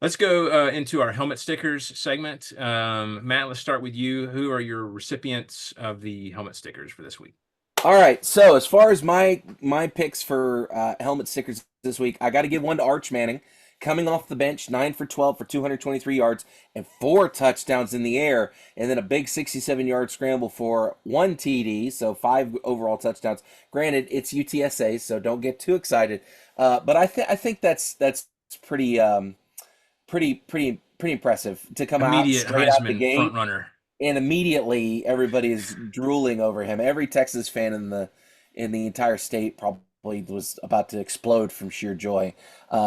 Let's go into our helmet stickers segment. Matt, let's start with you. Who are your recipients of the helmet stickers for this week? All right. So as far as my picks for helmet stickers this week, I got to give one to Arch Manning, coming off the bench, 9 for 12 for 223 yards and 4 touchdowns in the air, and then a big 67-yard scramble for 1 TD, so 5 overall touchdowns. Granted, it's UTSA, so don't get too excited. But I think that's pretty pretty impressive to come out Immediate straight out the Heisman front gate, runner. and immediately everybody is drooling over him. Every Texas fan in the entire state probably was about to explode from sheer joy.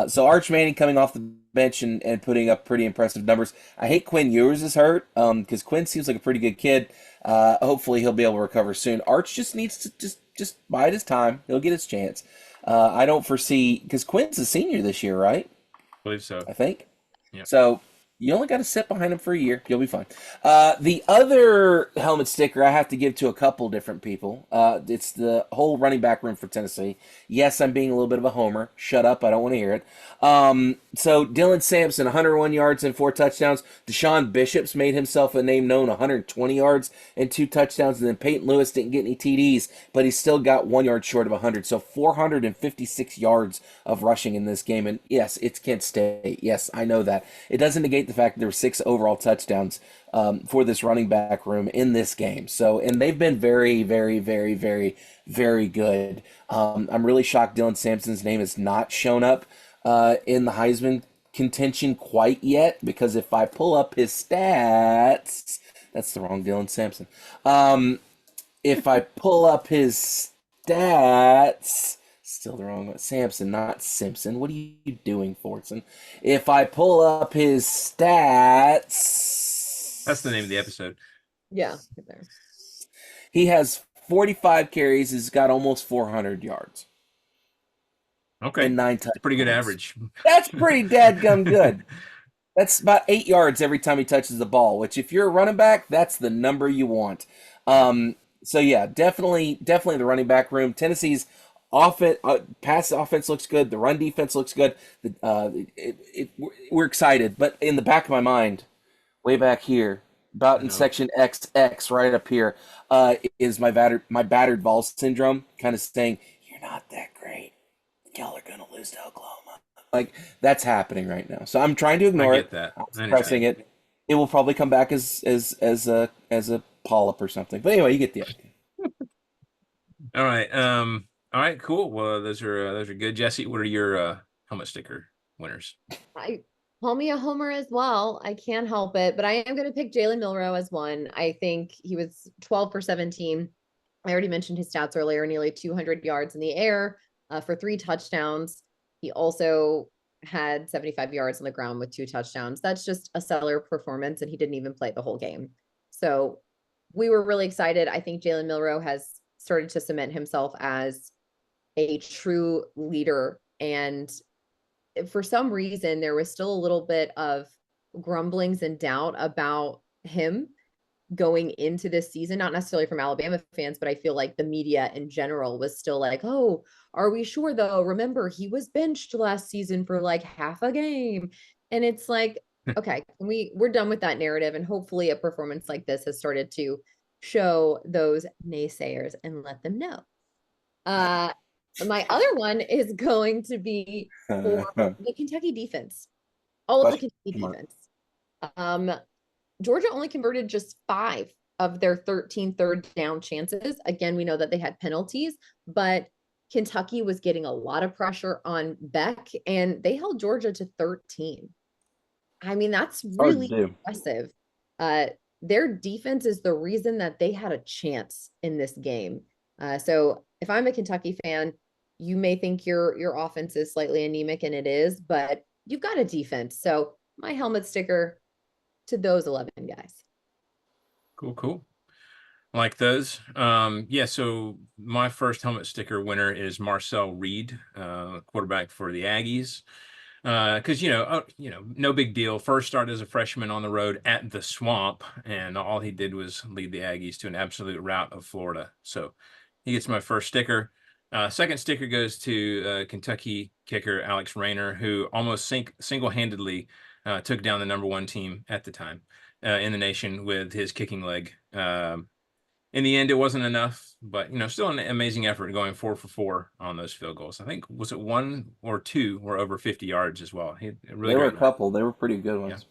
So Arch Manning coming off the bench and putting up pretty impressive numbers. I hate Quinn Ewers is hurt because Quinn seems like a pretty good kid. Hopefully he'll be able to recover soon. Arch just needs to just bide his time. He'll get his chance. I don't foresee because Quinn's a senior this year, right? I believe so. I think. Yeah. So you only got to sit behind him for a year. You'll be fine. The other helmet sticker I have to give to a couple different people. It's the whole running back room for Tennessee. Yes, I'm being a little bit of a homer. Shut up. I don't want to hear it. So Dylan Sampson, 101 yards and 4 touchdowns. Deshaun Bishop's made himself a name known, 120 yards and 2 touchdowns. And then Peyton Lewis didn't get any TDs, but he still got 1 yard short of 100. So 456 yards of rushing in this game. And yes, it's Kent State. Yes, I know that. It doesn't negate the fact that there were 6 overall touchdowns for this running back room in this game. So, and they've been very, very, very, very, very good. I'm really shocked Dylan Sampson's name has not shown up in the Heisman contention quite yet, because if I pull up his stats, that's the wrong Dylan Sampson. If I pull up his stats, still the wrong one. Sampson, not Simpson. What are you doing, Fortson? If I pull up his That's the stats, name of the episode. Yeah, right there. he has 45 carries. He's got almost 400 yards Okay. and 9 It's a pretty good touchdowns. average. That's pretty dadgum good. That's about 8 yards every time he touches the ball, which if you're a running back, that's the number you want. So yeah, definitely the running back room. Tennessee's pass offense looks good. The run defense looks good. We're excited, but in the back of my mind, way back here, about I in know. section XX, right up here, is my battered Vols syndrome, kind of saying, "You're not that great. Y'all are gonna lose to Oklahoma." Like that's happening right now. So I'm trying to I ignore it. get that. I'm I suppressing understand. it. It will probably come back as a polyp or something. But anyway, you get the idea. All right. All right, cool. Well, those are good. Jesse, what are your helmet sticker winners? I call me a homer as well. I can't help it, but I am going to pick Jalen Milrow as one. I think he was 12 for 17. I already mentioned his stats earlier, nearly 200 yards in the air for 3 touchdowns. He also had 75 yards on the ground with 2 touchdowns. That's just a stellar performance, and he didn't even play the whole game. So we were really excited. I think Jalen Milrow has started to cement himself as a true leader. And for some reason, there was still a little bit of grumblings and doubt about him going into this season, not necessarily from Alabama fans, but I feel like the media in general was still like, oh, are we sure though? Remember, he was benched last season for like half a game. And it's like, okay, we're done with that narrative. And hopefully a performance like this has started to show those naysayers and let them know. Uh my other one is going to be for the Kentucky defense. All of the Question Kentucky mark. defense. Um, Georgia only converted just 5 of their 13 third down chances. Again, we know that they had penalties, but Kentucky was getting a lot of pressure on Beck, and they held Georgia to 13. I mean, that's Hard to really do. impressive. Uh, their defense is the reason that they had a chance in this game. So if I'm a Kentucky fan, you may think your offense is slightly anemic, and it is, but you've got a defense. So my helmet sticker to those 11 guys. Cool, cool. Like those. Yeah, so my first helmet sticker winner is Marcel Reed, quarterback for the Aggies. Because no big deal. First start as a freshman on the road at the Swamp, and all he did was lead the Aggies to an absolute rout of Florida. So he gets my first sticker. Second sticker goes to Kentucky kicker Alex Rayner, who almost single-handedly took down the #1 team at the time in the nation with his kicking leg. In the end, it wasn't enough, but still an amazing effort going 4 for 4 on those field goals. I think was it 1 or 2 were over 50 yards as well. Really There were a great night. couple. They were pretty good ones.